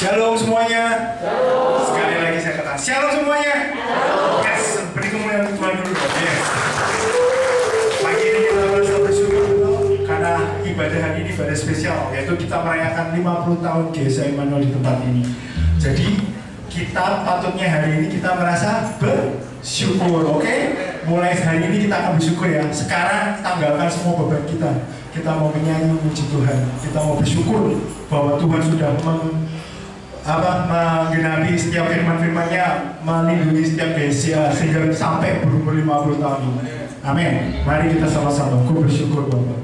Shalom semuanya. Shalom. Sekali lagi saya katakan shalom semuanya. Shalom. Yes, beri kemuliaan Tuhan dulu. Yes. Pagi ini kita harus bersyukur dulu karena ibadah hari ini ibadah spesial, yaitu kita merayakan 50 tahun GSI Immanuel di tempat ini. Jadi kita patutnya hari ini kita merasa bersyukur, oke? Mulai hari ini kita akan bersyukur ya. Sekarang tanggalkan semua beban kita. Kita mau menyanyi memuji Tuhan. Kita mau bersyukur bahwa Tuhan sudah menggenapi setiap firman-firmannya, melindungi setiap GSI sehingga sampai berumur 50 tahun ini. Amin. Mari kita sama-sama. Aku bersyukur Bapak.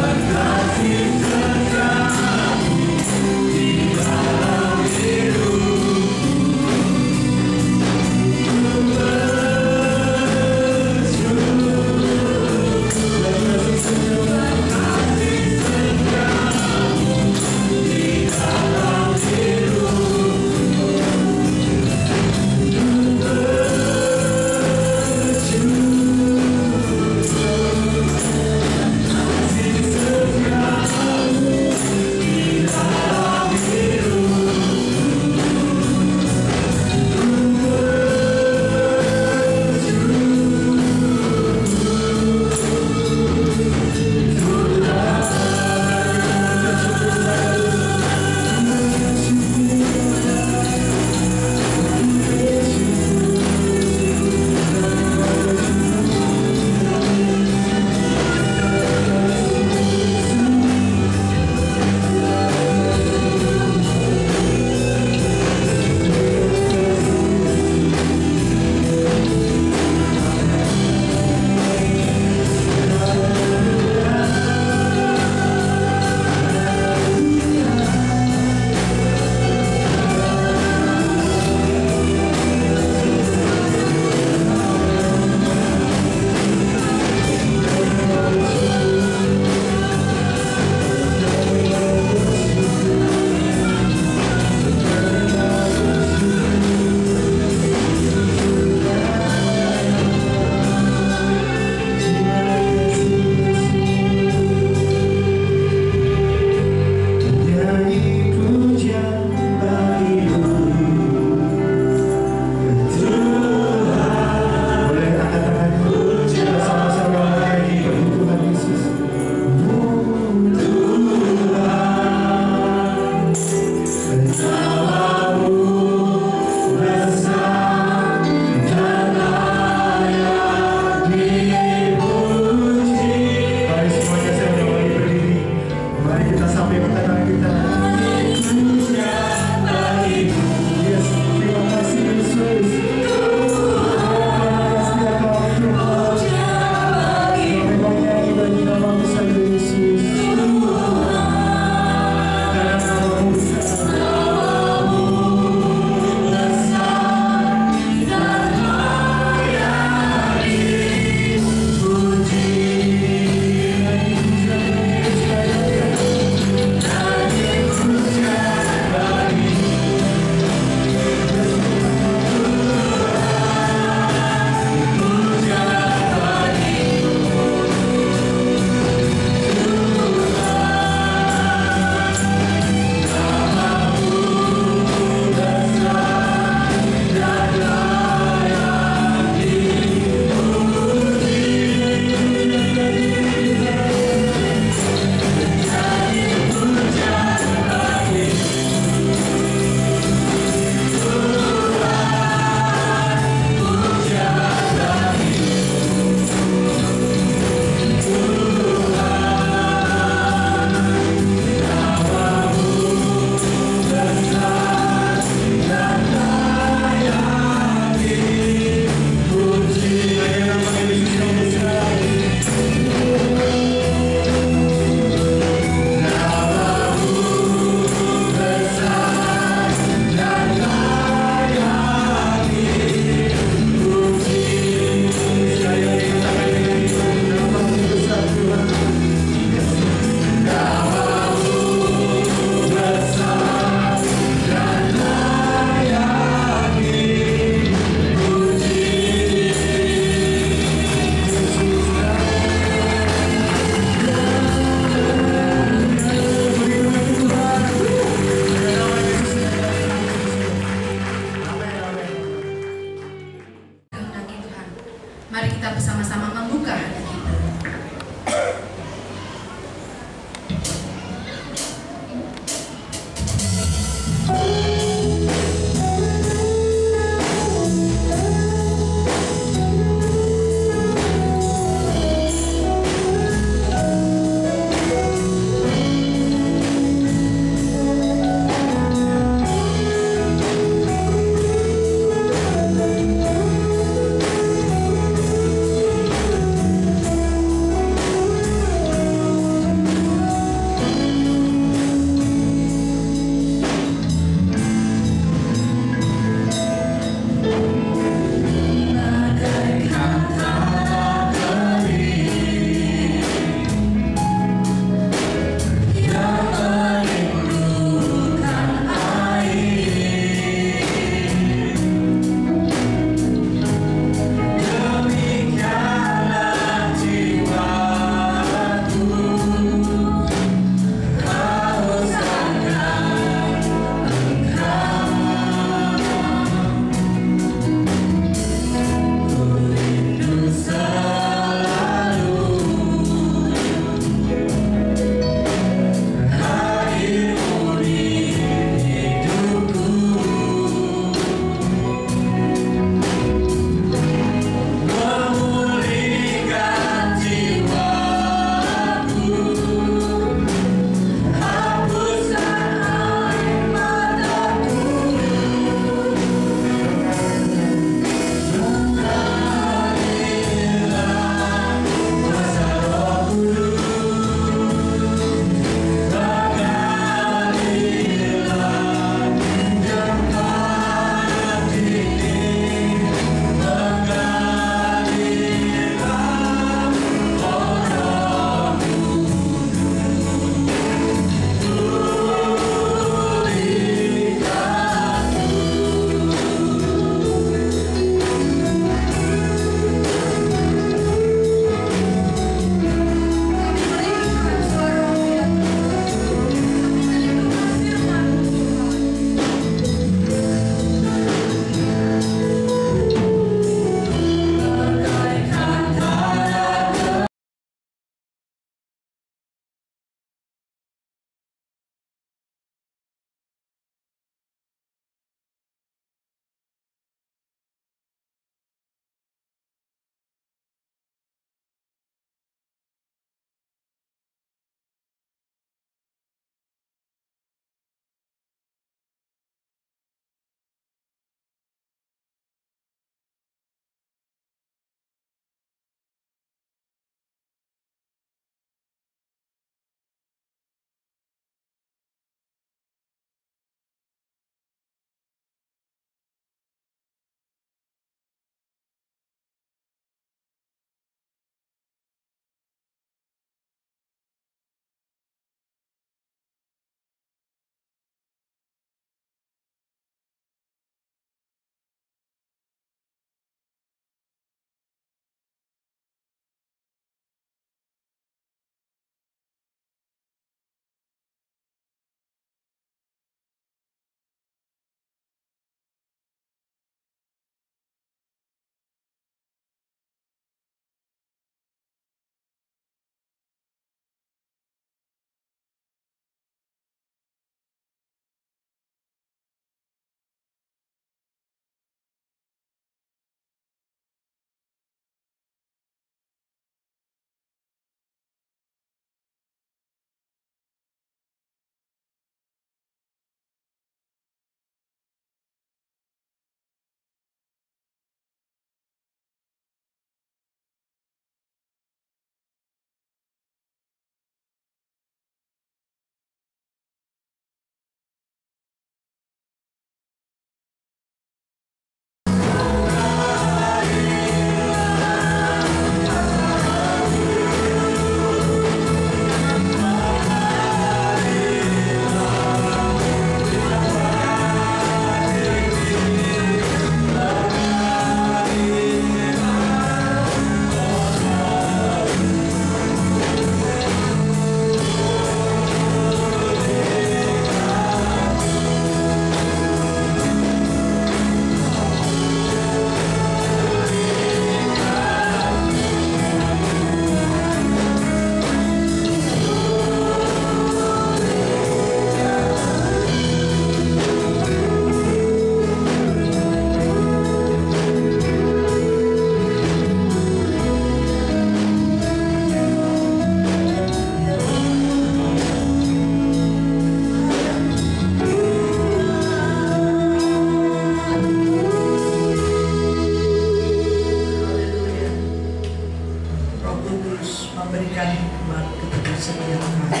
setiap kami.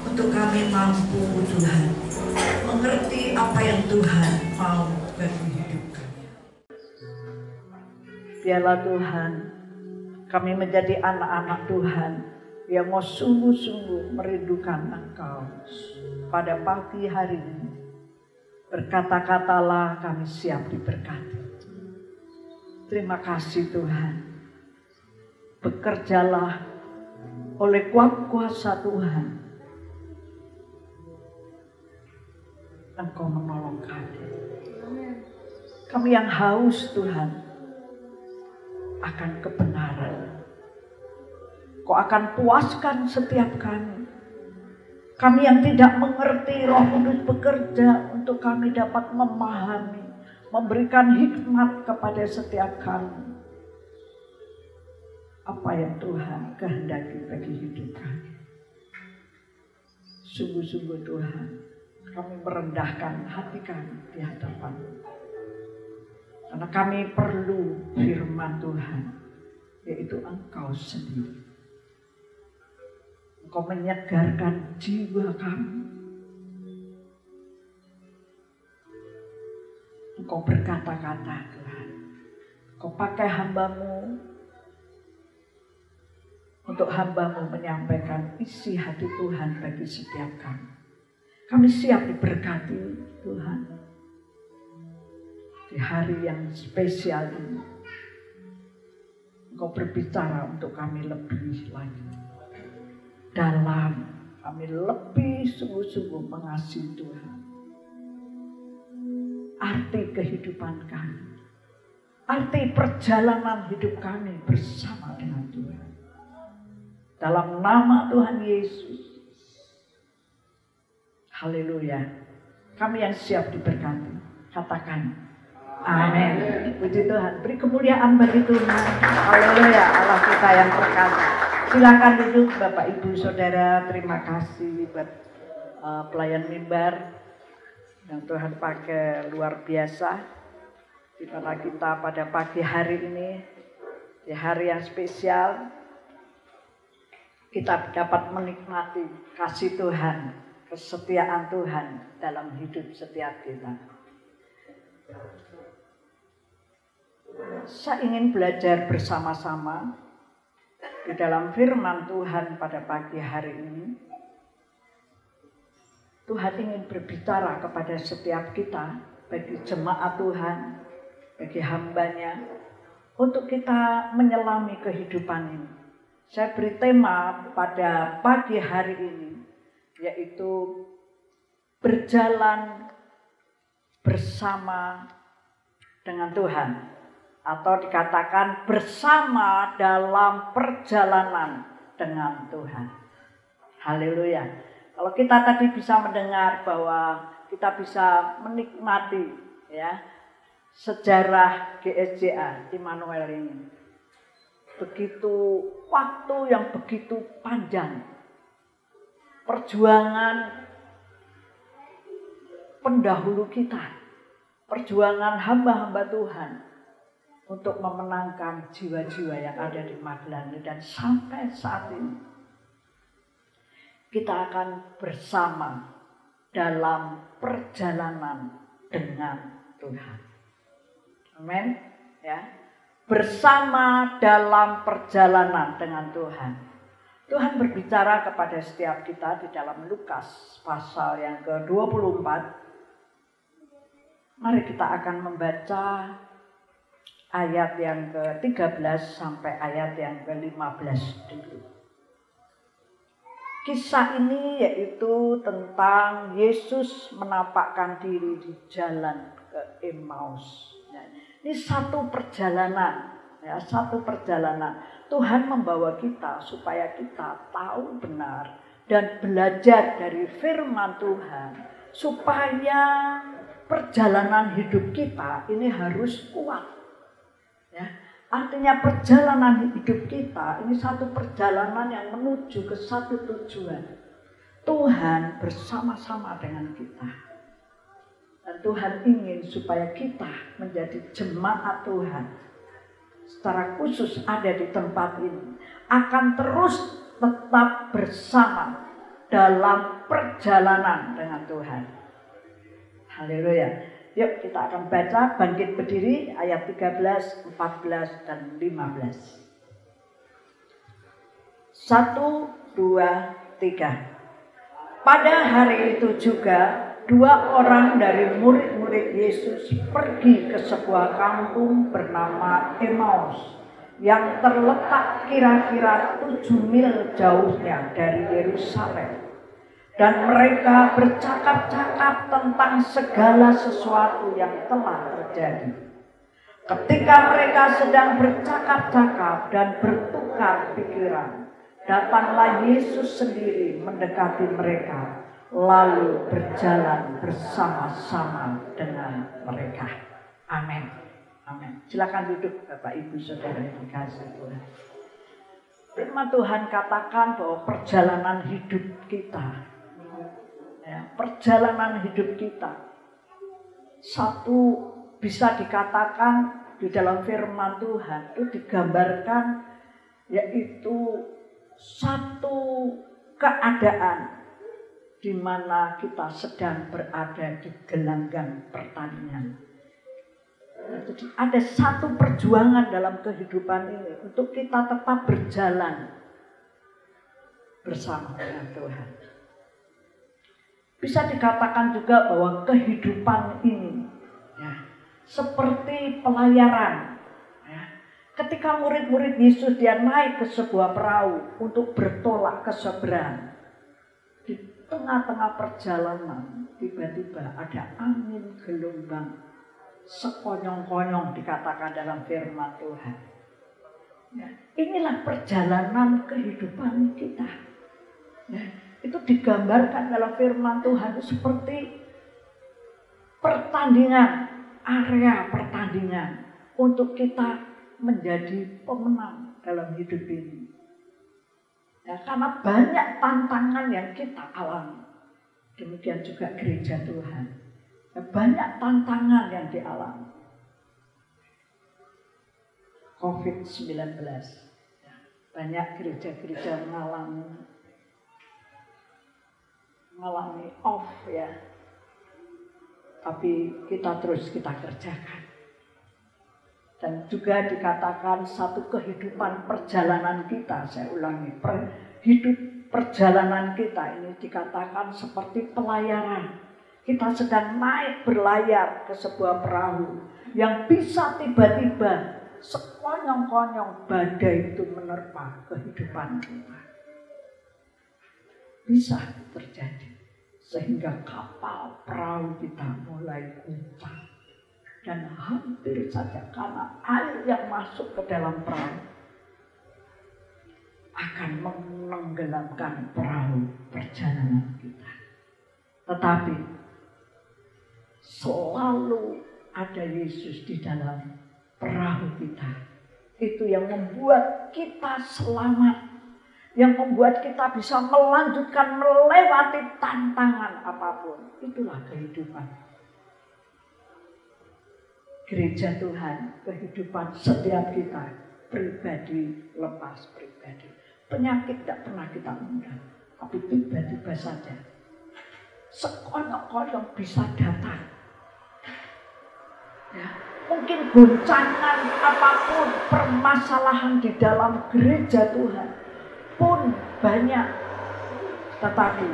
Untuk kami mampu Tuhan mengerti apa yang Tuhan mau bagi hidup kami. Biarlah Tuhan, kami menjadi anak-anak Tuhan yang mau sungguh-sungguh merindukan Engkau pada pagi hari ini. Berkata-katalah kami siap diberkati. Terima kasih Tuhan. Bekerjalah oleh kuasa Tuhan. Engkau menolong kami. Kami yang haus Tuhan akan kebenaran. Kau akan puaskan setiap kami. Kami yang tidak mengerti, Roh Kudus bekerja untuk kami dapat memahami, memberikan hikmat kepada setiap kami. Apa yang Tuhan kehendaki bagi hidup kami. Sungguh-sungguh Tuhan, kami merendahkan hati kami di hadapan-Mu. Karena kami perlu firman Tuhan, yaitu Engkau sendiri. Engkau menyegarkan jiwa kami. Engkau berkata-kata Tuhan. Engkau pakai hamba-Mu untuk hamba-Mu menyampaikan isi hati Tuhan bagi setiap kami. Kami siap diberkati Tuhan. Di hari yang spesial ini, Engkau berbicara untuk kami lebih lagi. Dalam kami lebih sungguh-sungguh mengasihi Tuhan. Arti kehidupan kami, arti perjalanan hidup kami bersama dengan Tuhan. Dalam nama Tuhan Yesus. Haleluya. Kami yang siap diberkati, katakan amin. Puji Tuhan. Beri kemuliaan bagi Tuhan. Haleluya. Allah kita yang berkata. Silakan duduk Bapak Ibu Saudara. Terima kasih buat pelayan mimbar yang Tuhan pakai luar biasa. Di mana kita pada pagi hari ini, di hari yang spesial, kita dapat menikmati kasih Tuhan, kesetiaan Tuhan dalam hidup setiap kita. Saya ingin belajar bersama-sama di dalam firman Tuhan pada pagi hari ini. Tuhan ingin berbicara kepada setiap kita, bagi jemaat Tuhan, bagi hamba-Nya, untuk kita menyelami kehidupan ini. Saya beri tema pada pagi hari ini, yaitu berjalan bersama dengan Tuhan. Atau dikatakan bersama dalam perjalanan dengan Tuhan. Haleluya. Kalau kita tadi bisa mendengar bahwa kita bisa menikmati ya sejarah GSJA Immanuel ini. Begitu waktu yang begitu panjang. Perjuangan pendahulu kita. Perjuangan hamba-hamba Tuhan. Untuk memenangkan jiwa-jiwa yang ada di Magelang. Dan sampai saat ini kita akan bersama dalam perjalanan dengan Tuhan. Amin. Ya. Bersama dalam perjalanan dengan Tuhan. Tuhan berbicara kepada setiap kita di dalam Lukas pasal yang ke-24. Mari kita akan membaca ayat yang ke-13 sampai ayat yang ke-15 dulu. Kisah ini yaitu tentang Yesus menampakkan diri di jalan ke Emmaus. Ini satu perjalanan, ya, satu perjalanan. Tuhan membawa kita supaya kita tahu benar dan belajar dari firman Tuhan supaya perjalanan hidup kita ini harus kuat. Ya, artinya perjalanan hidup kita ini satu perjalanan yang menuju ke satu tujuan. Tuhan bersama-sama dengan kita. Dan Tuhan ingin supaya kita menjadi jemaat Tuhan. Secara khusus ada di tempat ini. Akan terus tetap bersama dalam perjalanan dengan Tuhan. Haleluya. Yuk kita akan baca Bangkit Berdiri ayat 13, 14, dan 15. 1, 2, 3. Pada hari itu juga 2 orang dari murid-murid Yesus pergi ke sebuah kampung bernama Emmaus yang terletak kira-kira 7 mil jauhnya dari Yerusalem. Dan mereka bercakap-cakap tentang segala sesuatu yang telah terjadi. Ketika mereka sedang bercakap-cakap dan bertukar pikiran, datanglah Yesus sendiri mendekati mereka, lalu berjalan bersama-sama dengan mereka. Amin. Amin. Silakan duduk Bapak Ibu Saudara yang dikasihi Tuhan. Firman Tuhan katakan bahwa perjalanan hidup kita, perjalanan hidup kita, satu bisa dikatakan di dalam firman Tuhan itu digambarkan yaitu satu keadaan di mana kita sedang berada di gelanggang pertandingan. Jadi ada satu perjuangan dalam kehidupan ini untuk kita tetap berjalan bersama dengan Tuhan. Bisa dikatakan juga bahwa kehidupan ini seperti pelayaran. Ketika murid-murid Yesus dia naik ke sebuah perahu untuk bertolak ke seberang, di tengah-tengah perjalanan tiba-tiba ada angin gelombang sekonyong-konyong dikatakan dalam firman Tuhan. Inilah perjalanan kehidupan kita. Itu digambarkan dalam firman Tuhan seperti pertandingan, area pertandingan untuk kita menjadi pemenang dalam hidup ini. Karena banyak tantangan yang kita alami. Demikian juga gereja Tuhan. Banyak tantangan yang dialami. COVID-19. Banyak gereja-gereja mengalami off ya. Tapi kita kerjakan. Dan juga dikatakan satu kehidupan perjalanan kita, saya ulangi, hidup perjalanan kita ini dikatakan seperti pelayaran. Kita sedang naik berlayar ke sebuah perahu yang bisa tiba-tiba sekonyong-konyong badai itu menerpa kehidupan kita. Bisa terjadi sehingga kapal perahu kita mulai guncang. Dan hampir saja karena air yang masuk ke dalam perahu akan menenggelamkan perahu perjalanan kita. Tetapi selalu ada Yesus di dalam perahu kita. Itu yang membuat kita selamat. Yang membuat kita bisa melanjutkan melewati tantangan apapun. Itulah kehidupan. Gereja Tuhan, kehidupan setiap kita, pribadi lepas pribadi. Penyakit tidak pernah kita undang, tapi tiba-tiba saja sekonyong-konyong bisa datang. Mungkin goncangan apapun, permasalahan di dalam gereja Tuhan pun banyak. Tetapi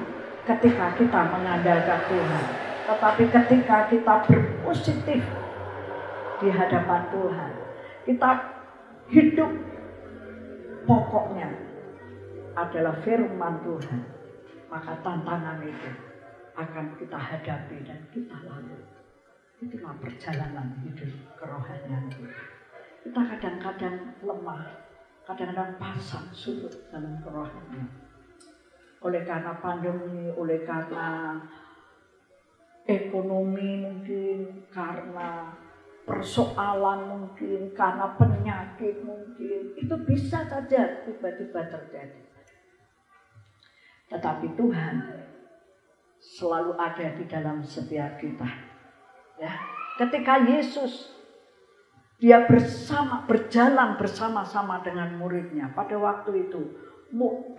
ketika kita mengandalkan Tuhan, tetapi ketika kita berpositif di hadapan Tuhan, kita hidup pokoknya adalah firman Tuhan, maka tantangan itu akan kita hadapi dan kita lalui. Itulah perjalanan hidup kerohanian kita. Kita kadang-kadang lemah, kadang-kadang pasang surut dalam kerohanian. Oleh karena pandemi, oleh karena ekonomi mungkin, karena persoalan mungkin, karena penyakit mungkin, itu bisa saja tiba-tiba terjadi. Tetapi Tuhan selalu ada di dalam setiap kita. Ketika Yesus dia berjalan bersama-sama dengan muridnya pada waktu itu,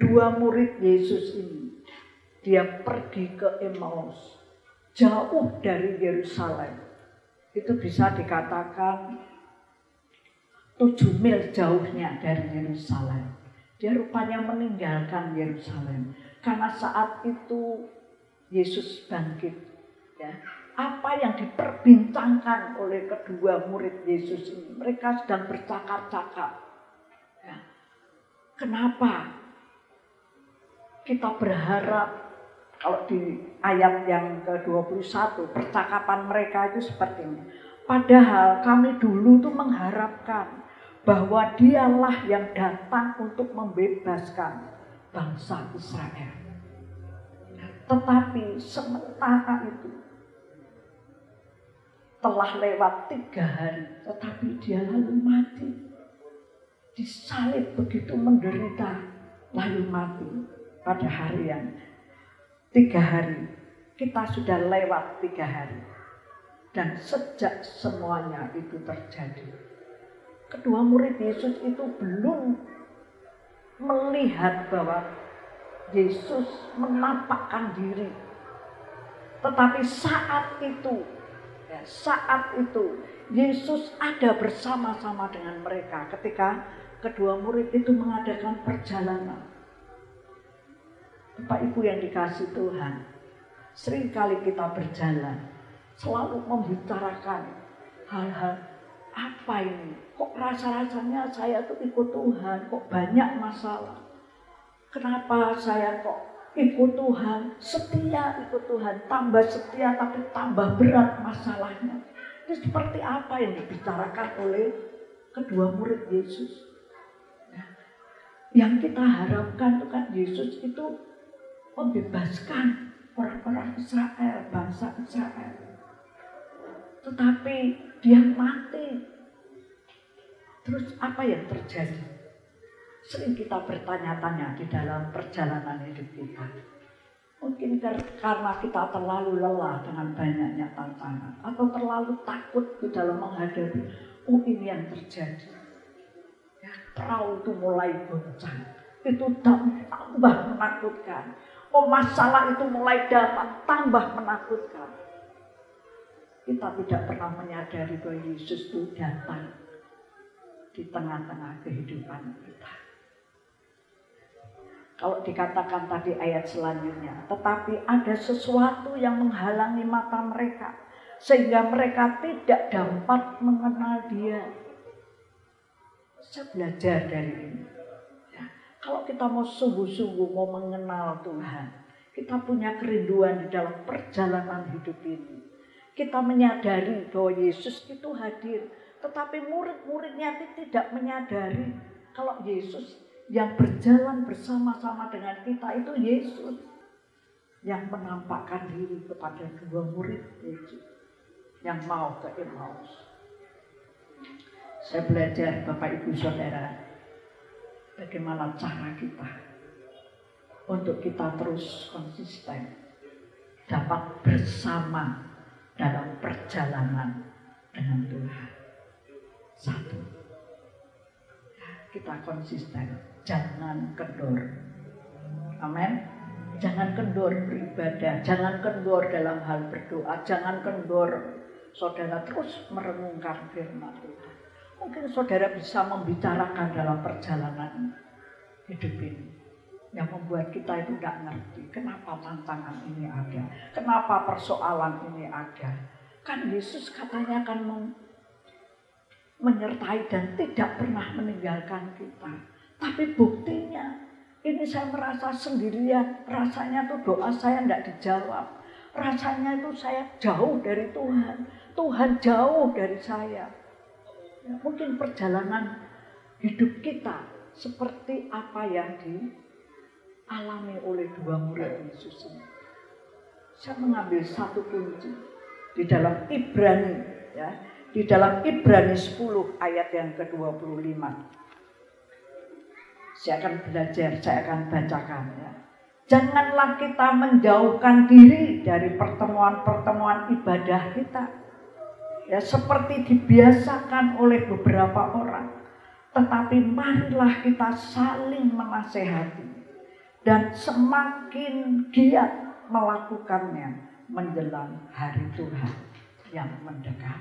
dua murid Yesus ini, dia pergi ke Emmaus, jauh dari Yerusalem. Itu bisa dikatakan 7 mil jauhnya dari Yerusalem. Dia rupanya meninggalkan Yerusalem karena saat itu Yesus bangkit. Ya. Apa yang diperbincangkan oleh kedua murid Yesus ini, mereka sedang bercakap-cakap. Ya. Kenapa kita berharap, kalau di ayat yang ke-21, percakapan mereka itu seperti ini. Padahal kami dulu tuh mengharapkan bahwa dialah yang datang untuk membebaskan bangsa Israel. Tetapi sementara itu telah lewat 3 hari, tetapi dia lalu mati. Disalib begitu menderita, lalu mati. Pada hari yang 3 hari, kita sudah lewat 3 hari. Dan sejak semuanya itu terjadi, kedua murid Yesus itu belum melihat bahwa Yesus menampakkan diri. Tetapi saat itu Yesus ada bersama-sama dengan mereka ketika kedua murid itu mengadakan perjalanan. Bapak Ibu yang dikasihi Tuhan, seringkali kita berjalan selalu membicarakan hal-hal, apa ini? Kok rasa-rasanya saya tuh ikut Tuhan, kok banyak masalah. Kenapa saya kok ikut Tuhan, setia ikut Tuhan, tambah setia tapi tambah berat masalahnya. Ini seperti apa yang dibicarakan oleh kedua murid Yesus. Yang kita harapkan itu kan Yesus itu membebaskan orang-orang Israel, bangsa Israel. Tetapi dia mati. Terus apa yang terjadi? Sering kita bertanya-tanya di dalam perjalanan hidup kita. Mungkin karena kita terlalu lelah dengan banyaknya tantangan, atau terlalu takut di dalam menghadapi, ini yang terjadi. Ya, perahu itu mulai goncang. Itu tambah menakutkan. Masalah itu mulai datang, tambah menakutkan. Kita tidak pernah menyadari bahwa Yesus itu datang di tengah-tengah kehidupan kita. Kalau dikatakan tadi ayat selanjutnya, tetapi ada sesuatu yang menghalangi mata mereka, sehingga mereka tidak dapat mengenal Dia. Saya belajar dari ini. Kalau kita mau sungguh-sungguh mau mengenal Tuhan, kita punya kerinduan di dalam perjalanan hidup ini. Kita menyadari bahwa Yesus itu hadir, tetapi murid-muridnya tidak menyadari kalau Yesus yang berjalan bersama-sama dengan kita itu Yesus yang menampakkan diri kepada dua murid Yesus yang mau ke Emmaus. Saya belajar Bapak Ibu Saudara, bagaimana cara kita untuk kita terus konsisten dapat bersama dalam perjalanan dengan Tuhan. 1, kita konsisten, jangan kendor. Amin. Jangan kendor beribadah, jangan kendor dalam hal berdoa, jangan kendor saudara terus merenungkan firman Tuhan. Mungkin saudara bisa membicarakan dalam perjalanan hidup ini yang membuat kita itu tidak ngerti kenapa tantangan ini ada, kenapa persoalan ini ada. Kan Yesus katanya akan menyertai dan tidak pernah meninggalkan kita. Tapi buktinya ini saya merasa sendirian, rasanya tuh doa saya tidak dijawab. Rasanya itu saya jauh dari Tuhan, Tuhan jauh dari saya. Ya, mungkin perjalanan hidup kita seperti apa yang dialami oleh dua murid Yesus ini. Saya mengambil satu kunci di dalam Ibrani, ya, di dalam Ibrani 10 ayat yang ke-25. Saya akan belajar, saya akan bacakan. Ya. Janganlah kita menjauhkan diri dari pertemuan-pertemuan ibadah kita. Ya, seperti dibiasakan oleh beberapa orang. Tetapi marilah kita saling menasehati dan semakin giat melakukannya menjelang hari Tuhan yang mendekat.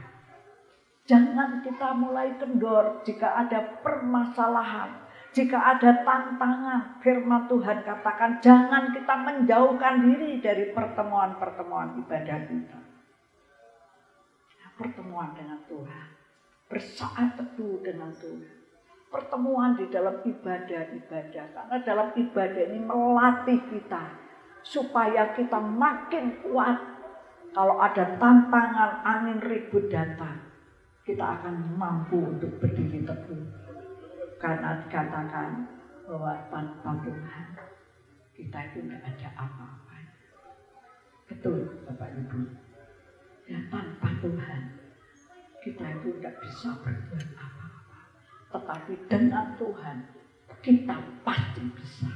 Jangan kita mulai kendor jika ada permasalahan, jika ada tantangan. Firman Tuhan katakan jangan kita menjauhkan diri dari pertemuan-pertemuan ibadah kita. Pertemuan dengan Tuhan, bersaat teduh dengan Tuhan. Pertemuan di dalam ibadah-ibadah. Karena dalam ibadah ini melatih kita supaya kita makin kuat. Kalau ada tantangan, angin ribut datang, kita akan mampu untuk berdiri teguh. Karena dikatakan bahwa tanpa Tuhan kita itu tidak ada apa-apa. Betul Bapak Ibu. Ya, tanpa Tuhan kita itu tidak bisa berbuat apa. Tetapi dengan Tuhan kita pasti bisa.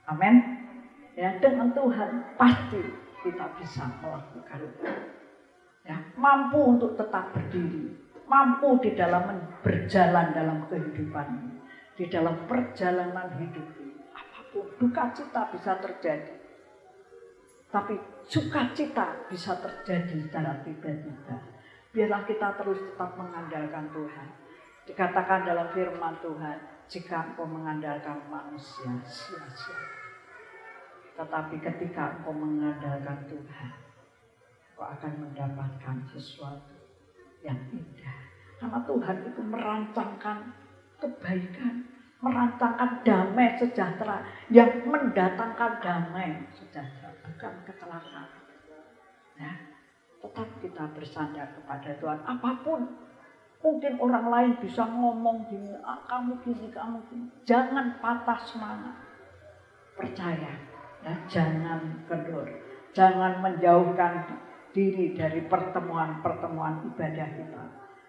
Amin. Ya, dengan Tuhan pasti kita bisa melakukan itu. Ya, mampu untuk tetap berdiri, mampu di dalam berjalan dalam kehidupan ini, di dalam perjalanan hidup ini. Apapun duka cita bisa terjadi, tapi sukacita bisa terjadi secara tiba-tiba. Biarlah kita terus tetap mengandalkan Tuhan. Dikatakan dalam firman Tuhan, jika engkau mengandalkan manusia, sia-sia. Tetapi ketika engkau mengandalkan Tuhan, engkau akan mendapatkan sesuatu yang indah. Karena Tuhan itu merancangkan kebaikan, merancangkan damai sejahtera, yang mendatangkan damai sejahtera, bukan kecelakaan. Ya, tetap kita bersandar kepada Tuhan. Apapun mungkin orang lain bisa ngomong gini, kamu gini, kamu gini. Jangan patah semangat. Percaya, ya, jangan kendor. Jangan menjauhkan diri dari pertemuan-pertemuan ibadah kita.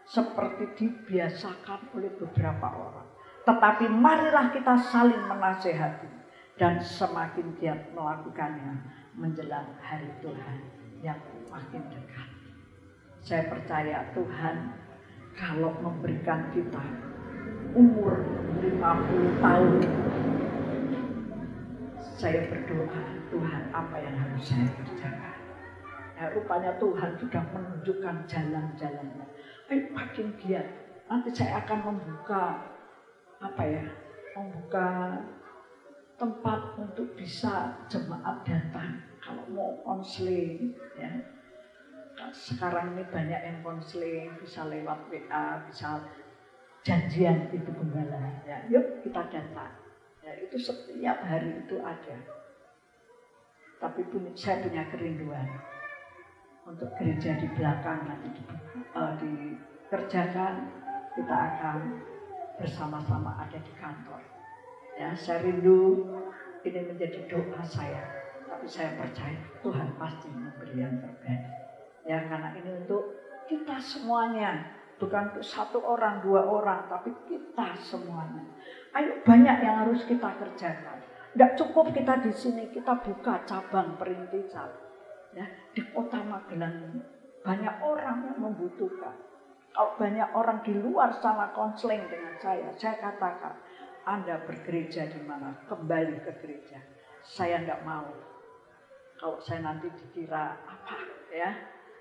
Seperti dibiasakan oleh beberapa orang. Tetapi marilah kita saling menasehati. Dan semakin giat melakukannya menjelang hari Tuhan yang makin dekat. Saya percaya Tuhan kalau memberikan kita umur 50 tahun, saya berdoa, Tuhan apa yang harus saya kerjakan? Ya, rupanya Tuhan sudah menunjukkan jalan-jalannya. Ayo makin giat, nanti saya akan membuka membuka tempat untuk bisa jemaat datang. Kalau mau konseling, ya. Sekarang ini banyak yang konseling, bisa lewat WA, bisa janjian itu gembala. Ya, yuk kita datang. Ya, itu setiap hari itu ada. Tapi saya punya kerinduan untuk gereja di belakang nanti dikerjakan, kita akan bersama-sama ada di kantor. Ya, saya rindu ini menjadi doa saya. Tapi saya percaya Tuhan pasti memberi yang terbaik. Ya, karena ini untuk kita semuanya. Bukan untuk satu orang, dua orang, tapi kita semuanya. Ayo, banyak yang harus kita kerjakan. Tidak cukup kita di sini, kita buka cabang perintisan. Ya, di Kota Magelang banyak orang yang membutuhkan. Kalau banyak orang di luar sana konseling dengan saya katakan, Anda bergereja di mana? Kembali ke gereja. Saya tidak mau. Kalau saya nanti dikira apa, ya.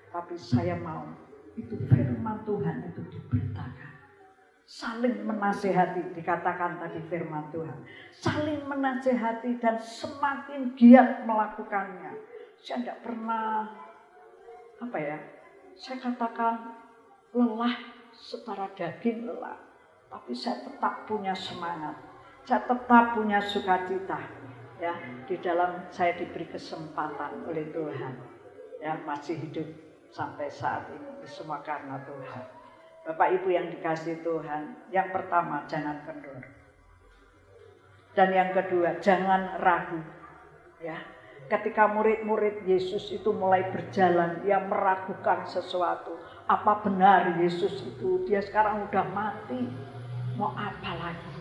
Tapi saya mau itu firman Tuhan itu diberitakan. Saling menasehati, dikatakan tadi firman Tuhan. Saling menasehati dan semakin giat melakukannya. Saya tidak pernah, saya katakan lelah secara daging lelah. Tapi saya tetap punya semangat. Saya tetap punya sukacita. Ya, di dalam saya diberi kesempatan oleh Tuhan. Ya, masih hidup sampai saat ini, semua karena Tuhan. Bapak Ibu yang dikasihi Tuhan, yang pertama jangan kendor. Dan yang kedua jangan ragu. Ya, ketika murid-murid Yesus itu mulai berjalan, dia meragukan sesuatu. Apa benar Yesus itu? Dia sekarang udah mati. Mau apa lagi?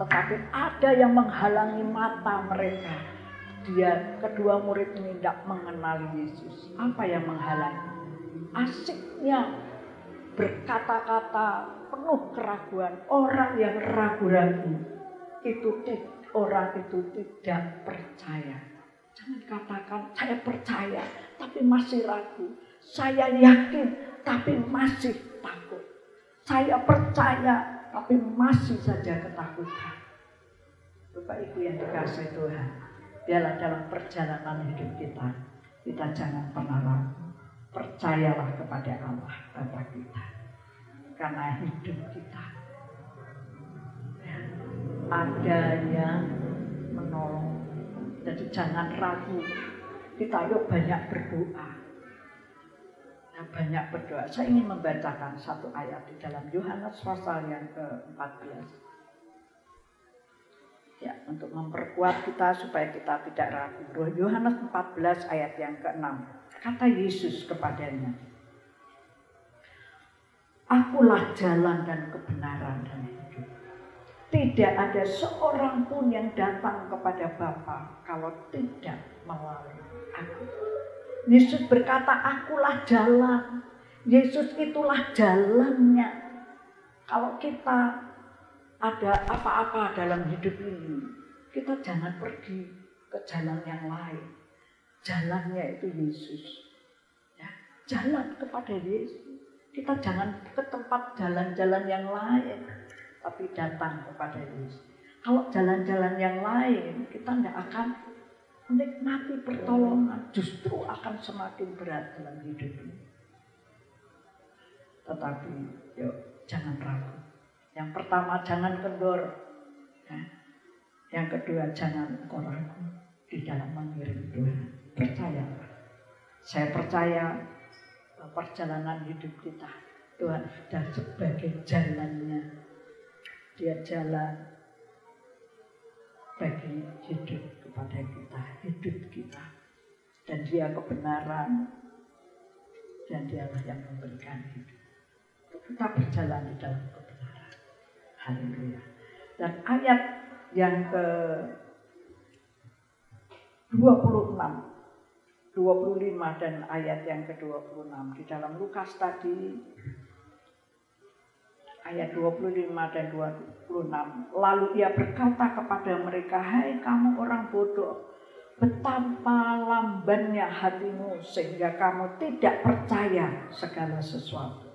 Tetapi ada yang menghalangi mata mereka. Kedua murid ini tidak mengenali Yesus. Apa yang menghalangi? Asiknya berkata-kata, penuh keraguan, orang yang ragu-ragu, orang itu tidak percaya. Jangan katakan saya percaya tapi masih ragu. Saya yakin tapi masih takut. Saya percaya tapi masih saja ketakutan. Bapak Ibu yang dikasihi Tuhan, biarlah dalam perjalanan hidup kita jangan pernah ragu. Percayalah kepada Allah Bapa kita. Karena hidup kita ada yang menolong. Jadi jangan ragu. Kita yuk banyak berdoa. Banyak berdoa. Saya ingin membacakan satu ayat di dalam Yohanes pasal yang ke-14. Ya, untuk memperkuat kita supaya kita tidak ragu. Yohanes 14 ayat yang ke-6. Kata Yesus kepadanya, Akulah jalan dan kebenaran dan hidup. Tidak ada seorang pun yang datang kepada Bapa kalau tidak melalui aku. Yesus berkata, Akulah jalan. Yesus itulah jalannya. Kalau kita ada apa-apa dalam hidup ini, kita jangan pergi ke jalan yang lain. Jalannya itu Yesus. Ya, jalan kepada Yesus. Kita jangan ke tempat jalan-jalan yang lain, tapi datang kepada Yesus. Kalau jalan-jalan yang lain, kita tidak akan menikmati pertolongan, justru akan semakin berat dalam hidup ini. Tetapi, yuk, jangan ragu. Yang pertama, jangan kendor. Ya. Yang kedua, jangan engkau ragu di dalam mengiring Tuhan. Percayalah. Saya percaya perjalanan hidup kita, Tuhan sudah sebagai jalannya. Dia jalan bagi hidup kepada kita, hidup kita. Dan dia kebenaran. Dan dialah yang memberikan hidup. Kita berjalan di dalam kebenaran. Haleluya. Dan ayat yang ke-26, 25 dan ayat yang ke-26 di dalam Lukas tadi, ayat 25 dan 26. Lalu ia berkata kepada mereka, Hai kamu orang bodoh, betapa lambannya hatimu sehingga kamu tidak percaya segala sesuatu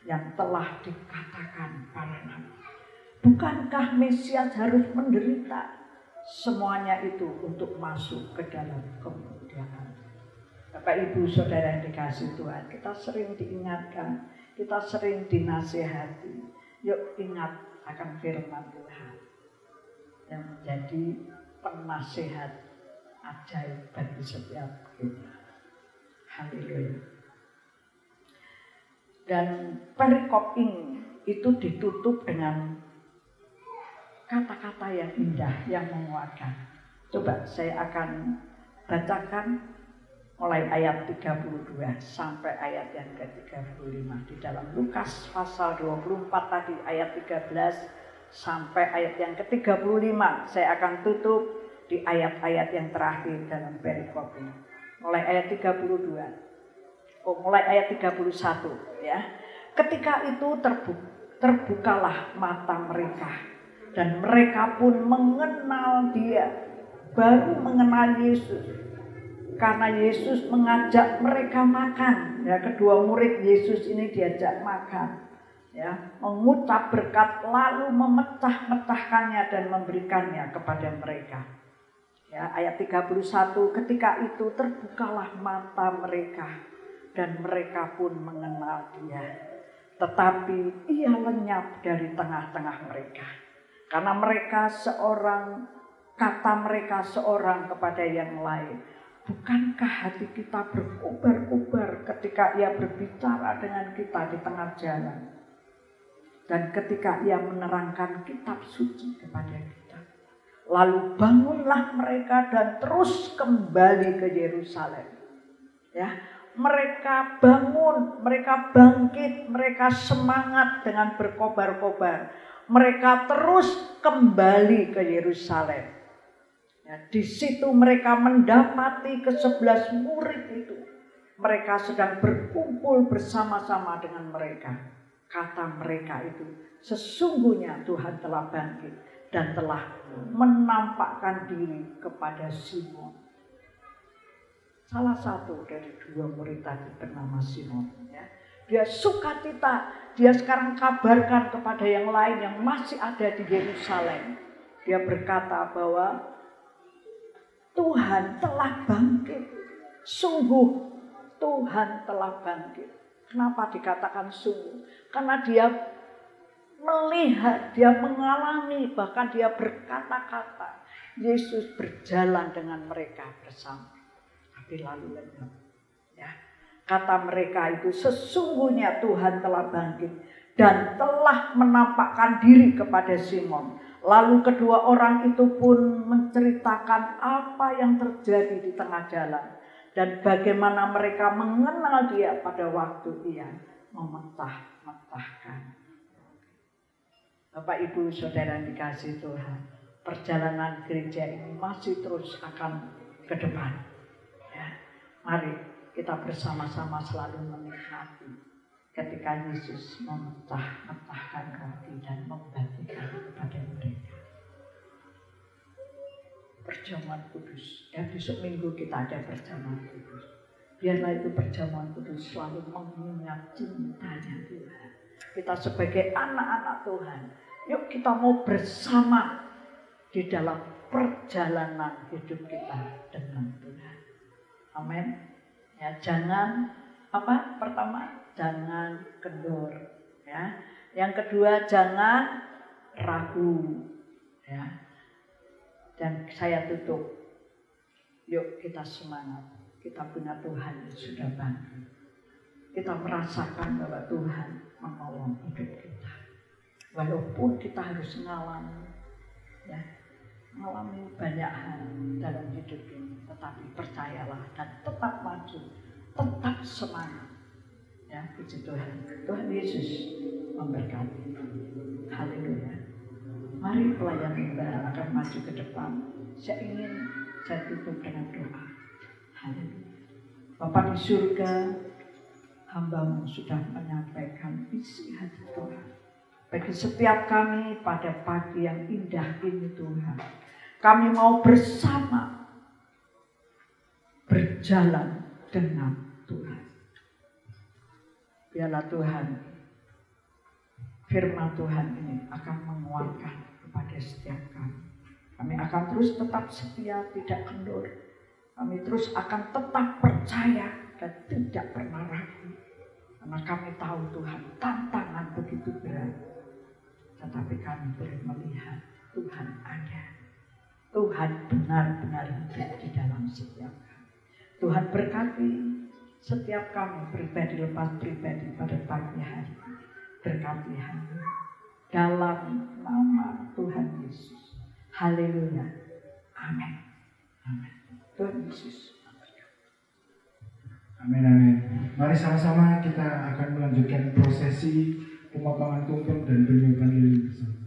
yang telah dikatakan para nabi. Bukankah Mesias harus menderita? Semuanya itu untuk masuk ke dalam kemuliaan. Bapak Ibu Saudara yang dikasihi Tuhan, kita sering diingatkan, kita sering dinasihati. Yuk ingat akan firman Tuhan yang menjadi penasihat ajaib bagi setiap kita. Haleluya. Dan perikop ini itu ditutup dengan kata-kata yang indah, yang menguatkan. Coba saya akan bacakan mulai ayat 32 sampai ayat yang ke-35 di dalam Lukas pasal 24 tadi ayat 13 sampai ayat yang ke-35. Saya akan tutup di ayat-ayat yang terakhir dalam perikop ini. Mulai ayat 32. Mulai ayat 31 ya. Ketika itu terbukalah mata mereka dan mereka pun mengenal dia, baru mengenal Yesus. Karena Yesus mengajak mereka makan, ya, kedua murid Yesus ini diajak makan, ya, mengucap berkat lalu memecah-mecahkannya dan memberikannya kepada mereka. Ya, ayat 31, ketika itu terbukalah mata mereka dan mereka pun mengenal dia. Tetapi ia lenyap dari tengah-tengah mereka. Karena mereka kata mereka seorang kepada yang lain. Bukankah hati kita berkobar-kobar ketika ia berbicara dengan kita di tengah jalan? Dan ketika ia menerangkan kitab suci kepada kita. Lalu bangunlah mereka dan terus kembali ke Yerusalem. Ya, mereka bangun, mereka bangkit, mereka semangat dengan berkobar-kobar. Mereka terus kembali ke Yerusalem. Ya, di situ mereka mendapati ke-11 murid itu. Mereka sedang berkumpul bersama-sama dengan mereka. kata mereka itu, sesungguhnya Tuhan telah bangkit dan telah menampakkan diri kepada Simon. Salah satu dari dua murid tadi bernama Simon. Ya. Dia sukacita, dia sekarang kabarkan kepada yang lain yang masih ada di Yerusalem. Dia berkata bahwa Tuhan telah bangkit. Sungguh Tuhan telah bangkit. Kenapa dikatakan sungguh? Karena dia melihat, dia mengalami, bahkan dia berkata-kata. Yesus berjalan dengan mereka bersama. Tapi lalu lenyap. Ya. Kata mereka itu, sesungguhnya Tuhan telah bangkit dan telah menampakkan diri kepada Simon. Lalu kedua orang itu pun menceritakan apa yang terjadi di tengah jalan. Dan bagaimana mereka mengenal dia pada waktu ia mementah-mentahkan. Bapak Ibu Saudara yang dikasihi Tuhan, perjalanan gereja ini masih terus akan ke depan. Ya, mari kita bersama-sama selalu menikmati ketika Yesus mementah-mentahkan roti dan membagikan kepada mereka. Perjamuan kudus. Ya, besok minggu kita ada perjamuan kudus. Biarlah itu perjamuan kudus selalu mengingat cintanya Tuhan. Kita sebagai anak-anak Tuhan, yuk kita mau bersama di dalam perjalanan hidup kita dengan Tuhan. Amin. Ya, jangan apa? Pertama, jangan kendor. Ya. Yang kedua, jangan ragu. Ya. Dan saya tutup. Yuk kita semangat. Kita punya Tuhan yang sudah bangkit. Kita merasakan bahwa Tuhan menolong hidup kita. Walaupun kita harus mengalami banyak hal dalam hidup ini. Tetapi percayalah dan tetap maju. Tetap semangat. Ya, puji Tuhan. Tuhan Yesus memberkati. Haleluya. Mari pelayan Mbak akan maju ke depan. Saya tutup dengan doa. Haleluya. Bapa di surga, hamba-Mu sudah menyampaikan isi hati Tuhan. Bagi setiap kami pada pagi yang indah ini Tuhan. Kami mau bersama berjalan dengan Tuhan. Biarlah Tuhan, firman Tuhan ini akan menguatkan kepada setiap kami. Kami akan terus tetap setia, tidak kendur. Kami terus akan tetap percaya dan tidak pernah ragu. Karena kami tahu Tuhan, tantangan begitu berat. Tetapi kami boleh melihat Tuhan ada. Tuhan benar-benar hidup di dalam setiap kami. Tuhan berkati setiap kami pribadi lepas pribadi pada pagi hari. Berkati kami dalam nama Tuhan Yesus. Haleluya. Amin. Amin. Tuhan Yesus. Amin, amin. Mari sama-sama kita akan melanjutkan prosesi pemotongan tumpeng dan penyuapan lilin bersama.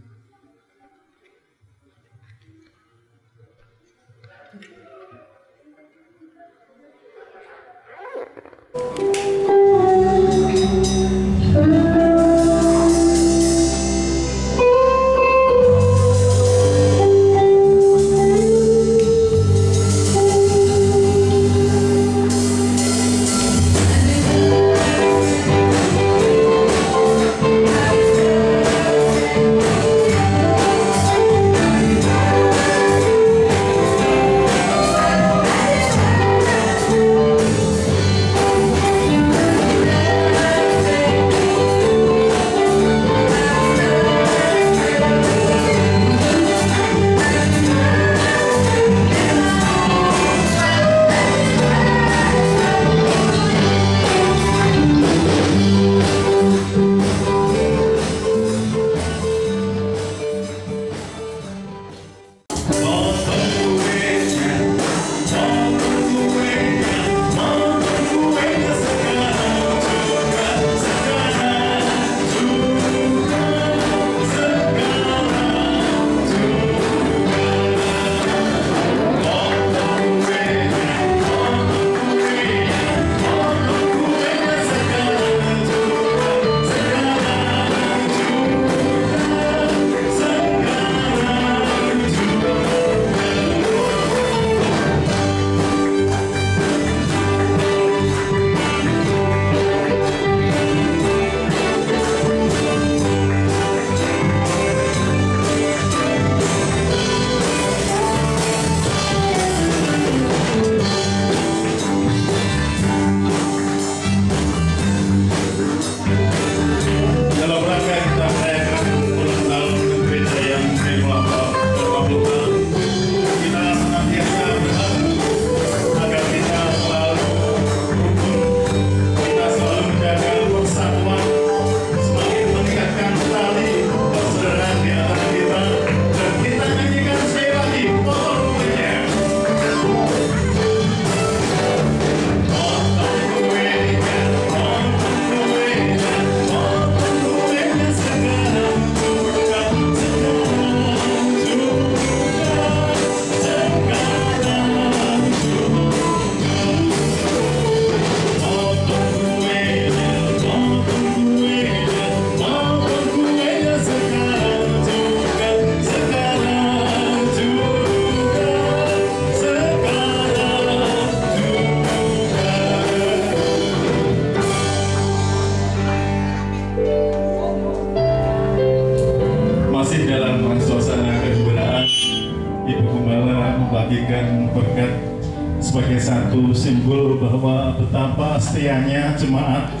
sebagai satu simbol bahwa betapa setianya jemaat,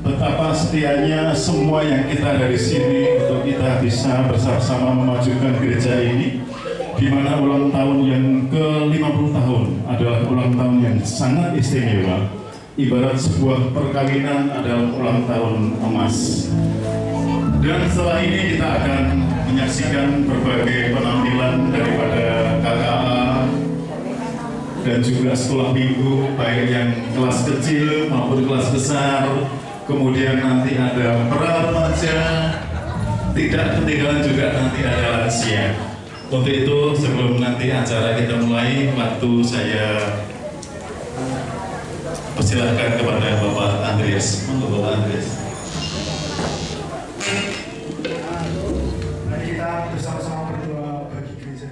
betapa setianya semua yang kita dari sini untuk kita bisa bersama-sama memajukan gereja ini, di mana ulang tahun yang ke-50 tahun adalah ulang tahun yang sangat istimewa. Ibarat sebuah perkawinan adalah ulang tahun emas. Dan setelah ini kita akan menyaksikan berbagai penampilan daripada KKA dan juga sekolah minggu, baik yang kelas kecil maupun kelas besar. Kemudian nanti ada pra remaja, tidak ketinggalan juga nanti ada lansia. Untuk itu sebelum nanti acara kita mulai, waktu saya persilahkan kepada Bapak Andreas. Untuk Bapak Andreas. Mari kita bersama-sama berdoa bagi gereja.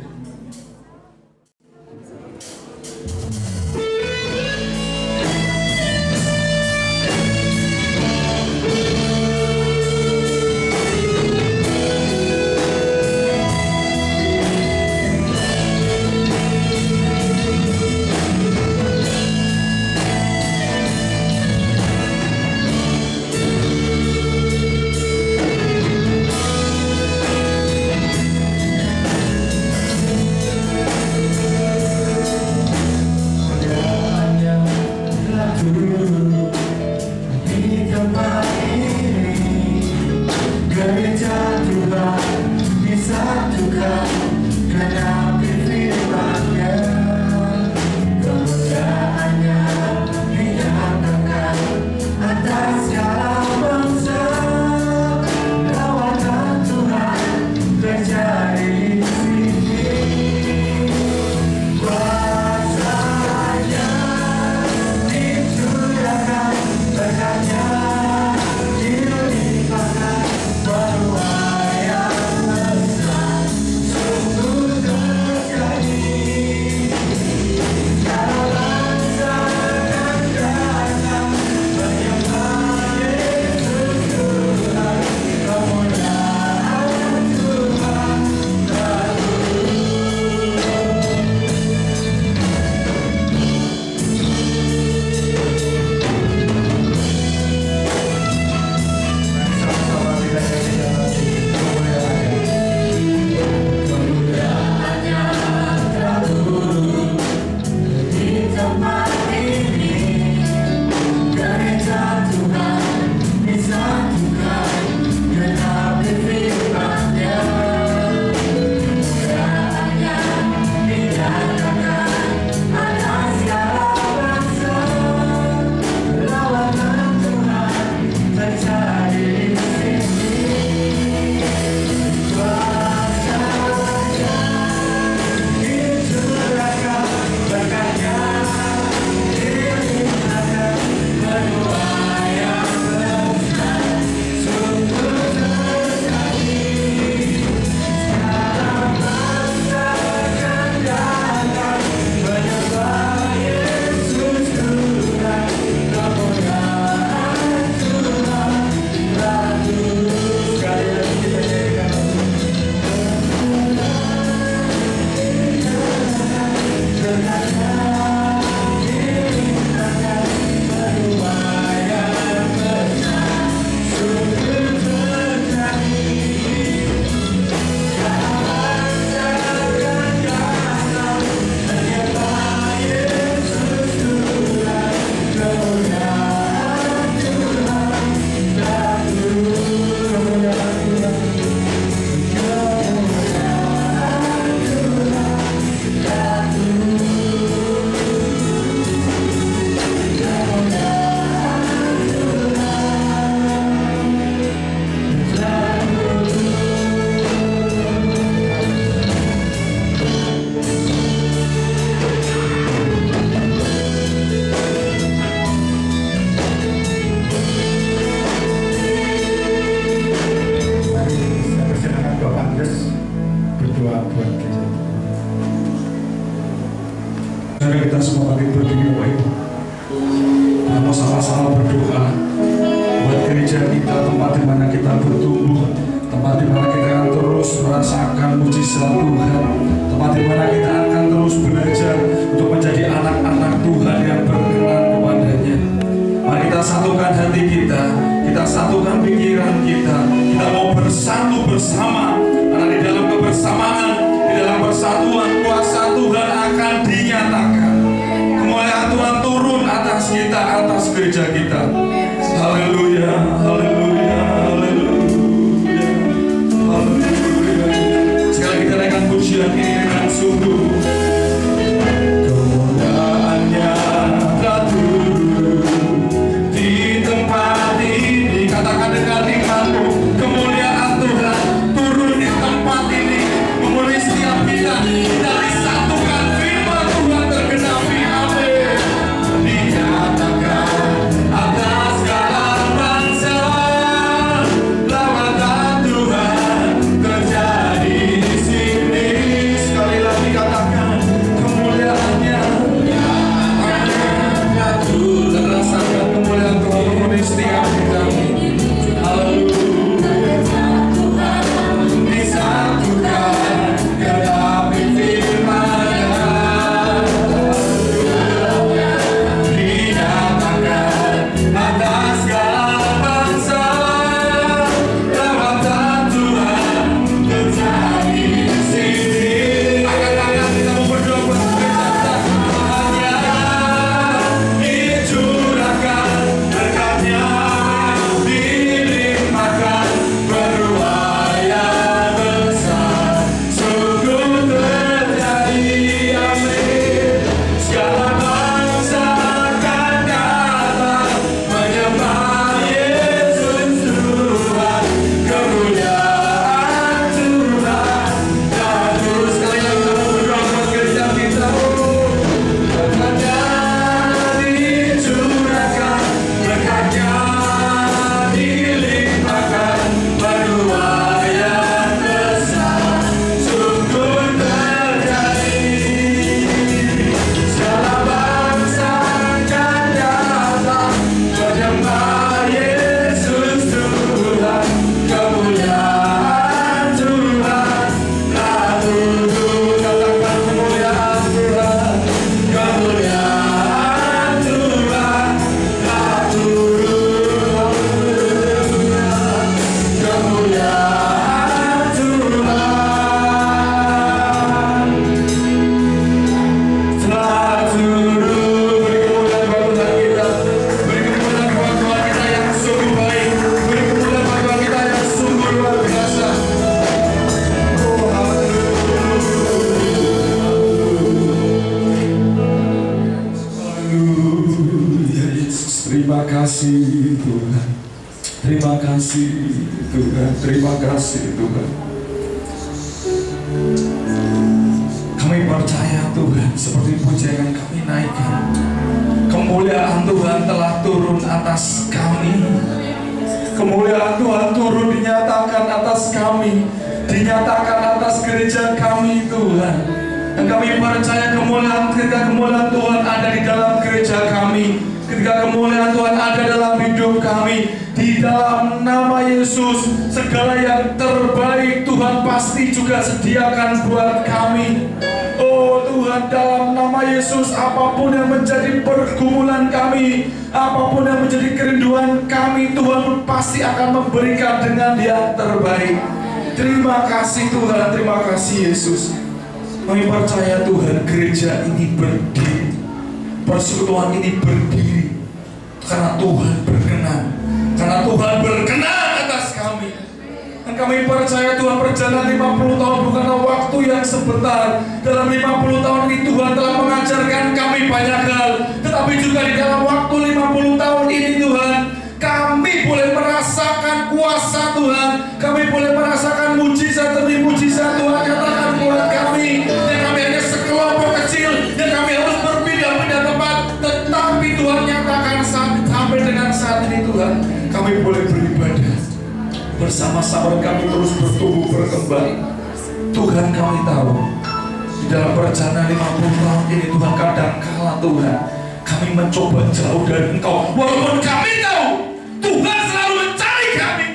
Kita semua bagi berdiri Bapak Ibu. Kita sama-sama berdoa buat gereja kita, tempat di mana kita bertumbuh, tempat di mana kita akan terus merasakan mujizat Tuhan, tempat di mana kita akan terus belajar untuk menjadi anak-anak atas kita, atas gereja kita. Haleluya, haleluya, haleluya, haleluya. Sekali kita naikkan pujian ini dengan sungguh. Kemuliaannya telah turun di tempat ini. Katakan dengan imanmu, kemuliaan Tuhan turun di tempat ini, memenuhi setiap kita. Kita disatukan, firman Tuhan tergenapi. Amin. Dinyatakan atas segala bangsa, lawatan Tuhan terjadi di sini. Sekali lagi katakan, kemuliaannya dan rasakan kemuliaan Tuhan memenuhi setiap kita. Haleluya. Disatukan genapi firman-Nya. Dinyatakan atas segala bangsa, lawatan Tuhan terjadi di sini. Angkat-angkat kita mau berdoa buat gereja kita. Hanya dicurahkan berkat-Nya, dilimpahkan berbuaya besar, sungguh terjadi. Amin. Segala bangsa akan datang menyembah Yesus Tuhan. Kemuliaan Tuhan dan terus. Sekali lagi kita mau berdoa buat gereja kita. Berkat-Nya dicurahkan, berkat-Nya dilimpahkan berbuaya besar, sungguh terjadi. Segala bangsa akan datang menyembah Yesus Tuhan. Kemuliaan Tuhan telah turun. Katakan kemuliaan Tuhan, kemuliaan Tuhan telah turun. Kemuliaan Tuhan telah turun. Beri kemuliaan buat Tuhan kita. Beri kemuliaan buat Tuhan kita yang sungguh baik. Beri kemuliaan buat Tuhan kita yang sungguh luar biasa. Oh, haleluya Yesus. Terima kasih Tuhan. Terima kasih Tuhan. Terima kasih Tuhan. Kami percaya Tuhan, seperti pujian yang kami naikkan, kemuliaan Tuhan telah turun atas kami. Kemuliaan Tuhan turun dinyatakan atas kami, dinyatakan atas gereja kami Tuhan. Dan kami percaya kemuliaan, ketika kemuliaan Tuhan ada di dalam gereja kami, ketika kemuliaan Tuhan ada dalam hidup kami, di dalam nama Yesus, segala yang terbaik Tuhan pasti juga sediakan buat kami. Oh Tuhan, dalam nama Yesus, apapun yang menjadi pergumulan kami, apapun yang menjadi kerinduan kami, Tuhan pasti akan memberikan dengan yang terbaik. Terima kasih Tuhan, terima kasih Yesus. Kami percaya Tuhan, gereja ini berdiri, persekutuan ini berdiri karena Tuhan berkenan, karena Tuhan berkenan atas kami. Dan kami percaya Tuhan, perjalanan 50 tahun bukanlah waktu yang sebentar. Dalam 50 tahun ini Tuhan telah mengajarkan kami banyak hal, tetapi juga di dalam waktu 50 tahun ini Tuhan, kami boleh merasakan kuasa Tuhan, kami boleh merasakan mujizat demi mujizat Tuhan nyatakan buat kami. Dan kami hanya sekelompok kecil, dan kami harus berpindah-pindah tempat, tetapi Tuhan nyatakan sampai dengan saat ini Tuhan, kami boleh beribadah bersama-sama, kami terus bertumbuh berkembang. Tuhan, kami tahu di dalam perjalanan 50 tahun ini Tuhan, kadang kala Tuhan kami mencoba jauh dari Engkau, walaupun kami tahu Tuhan selalu mencari kami.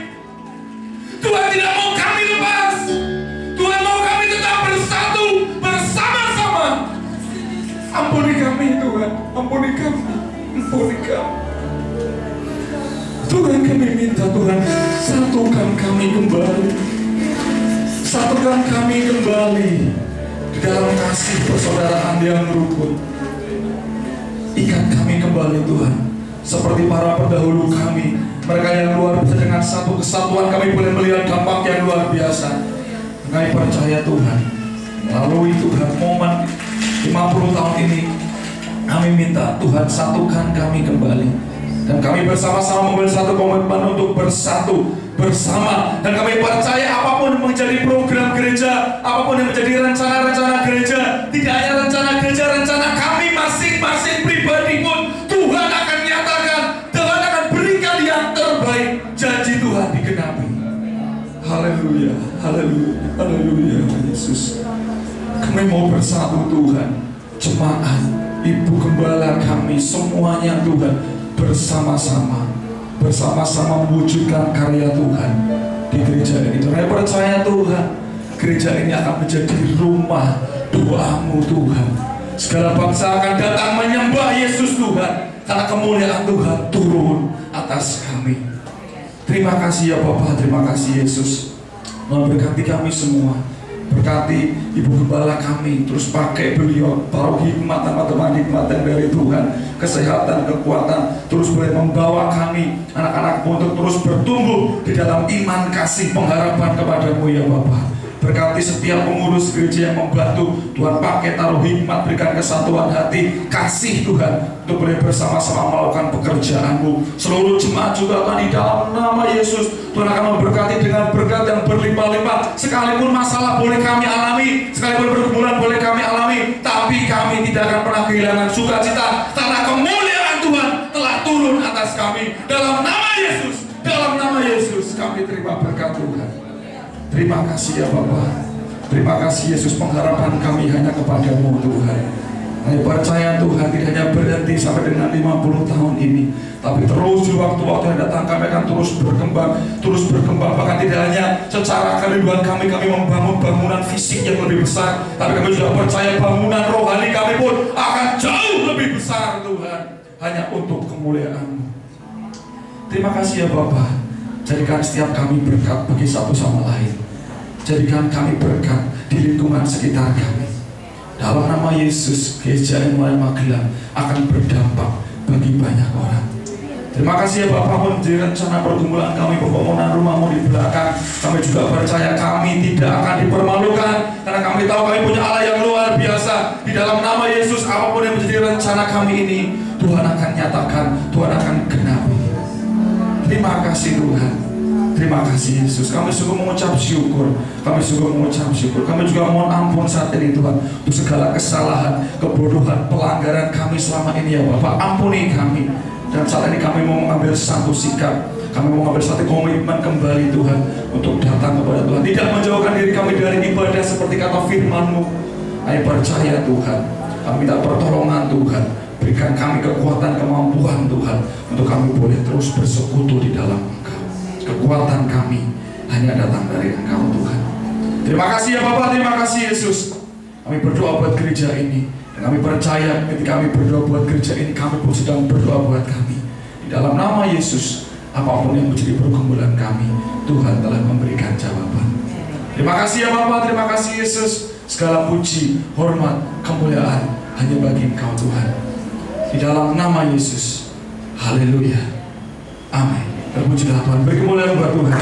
Tuhan tidak mau kami lepas, Tuhan mau kami tetap bersatu bersama-sama. Ampuni kami Tuhan, ampuni kami, ampuni kami Tuhan. Kami minta Tuhan, satukan kami kembali, satukan kami kembali di dalam kasih persaudaraan yang rukun. Ikat kami kembali kembali Tuhan, seperti para pendahulu kami, mereka yang luar biasa dengan satu kesatuan kami boleh melihat dampak yang luar biasa. Kami percaya Tuhan, melalui Tuhan momen 50 tahun ini, kami minta Tuhan satukan kami kembali, dan kami bersama-sama membuat satu komitmen untuk bersatu bersama. Dan kami percaya apapun yang menjadi program gereja, apapun yang menjadi rencana-rencana gereja, tidak hanya rencana gereja, rencana kami masing-masing pribadi pun Tuhan akan nyatakan, Tuhan akan berikan yang terbaik. Janji Tuhan digenapi. Haleluya, haleluya, haleluya Yesus. Kami mau bersatu Tuhan, jemaat, ibu gembala kami semuanya Tuhan, bersama-sama mewujudkan karya Tuhan di gereja ini. Saya percaya Tuhan, gereja ini akan menjadi rumah doamu Tuhan. Segala bangsa akan datang menyembah Yesus Tuhan, karena kemuliaan Tuhan turun atas kami. Terima kasih ya Bapak, terima kasih Yesus. Memberkati kami semua, berkati ibu gembala kami, terus pakai beliau, taruh hikmat teman-teman, hikmat dari Tuhan, kesehatan, kekuatan, terus boleh membawa kami anak-anak untuk terus bertumbuh di dalam iman, kasih, pengharapan kepadamu ya Bapak. Berkati setiap pengurus gereja yang membantu, Tuhan pakai, taruh hikmat, berikan kesatuan hati, kasih Tuhan, untuk boleh bersama-sama melakukan pekerjaan-Mu. Seluruh jemaat juga Tuhan, di dalam nama Yesus, Tuhan akan memberkati dengan berkat yang berlimpah-limpah. Sekalipun masalah boleh kami alami, sekalipun pergumulan boleh kami alami, tapi kami tidak akan pernah kehilangan sukacita, karena kemuliaan Tuhan telah turun atas kami. Dalam nama Yesus, dalam nama Yesus, kami terima berkat Tuhan. Terima kasih ya Bapak. Terima kasih Yesus, pengharapan kami hanya kepadamu Tuhan. Kami percaya Tuhan tidak hanya berhenti sampai dengan 50 tahun ini, tapi terus di waktu-waktu yang datang kami akan terus berkembang. Bahkan tidak hanya secara kerinduan kami membangun bangunan fisik yang lebih besar, tapi kami juga percaya bangunan rohani kami pun akan jauh lebih besar Tuhan, hanya untuk kemuliaan-Mu. Terima kasih ya Bapak. Jadikan setiap kami berkat bagi satu sama lain. Jadikan kami berkat di lingkungan sekitar kami. Dalam nama Yesus, gereja Immanuel Magelang akan berdampak bagi banyak orang. Terima kasih ya Bapak, menjadi rencana pergumulan kami, pembangunan rumah-Mu di belakang. Kami juga percaya kami tidak akan dipermalukan, karena kami tahu kami punya Allah yang luar biasa. Di dalam nama Yesus, apapun yang menjadi rencana kami ini, Tuhan akan nyatakan, Tuhan akan genapi. Terima kasih Tuhan. Terima kasih Yesus. Kami sungguh mengucap syukur. Kami sungguh mengucap syukur. Kami juga mohon ampun saat ini Tuhan, untuk segala kesalahan, kebodohan, pelanggaran kami selama ini ya Bapak. Ampuni kami. Dan saat ini kami mau mengambil satu sikap, kami mau mengambil satu komitmen kembali Tuhan, untuk datang kepada Tuhan, tidak menjauhkan diri kami dari ibadah seperti kata firman-Mu. Kami percaya Tuhan, kami minta pertolongan Tuhan, berikan kami kekuatan, kemampuan Tuhan, untuk kami boleh terus bersekutu di dalam Engkau. Kekuatan kami hanya datang dari Engkau Tuhan. Terima kasih ya Bapak, terima kasih Yesus. Kami berdoa buat gereja ini, dan kami percaya ketika kami berdoa buat gereja ini, kami pun sedang berdoa buat kami. Di dalam nama Yesus, apapun yang menjadi pergumulan kami, Tuhan telah memberikan jawaban. Terima kasih ya Bapak, terima kasih Yesus. Segala puji, hormat, kemuliaan hanya bagi Engkau Tuhan. Di dalam nama Yesus, haleluya, amin. Terpujilah Tuhan, beri kemuliaan buat Tuhan.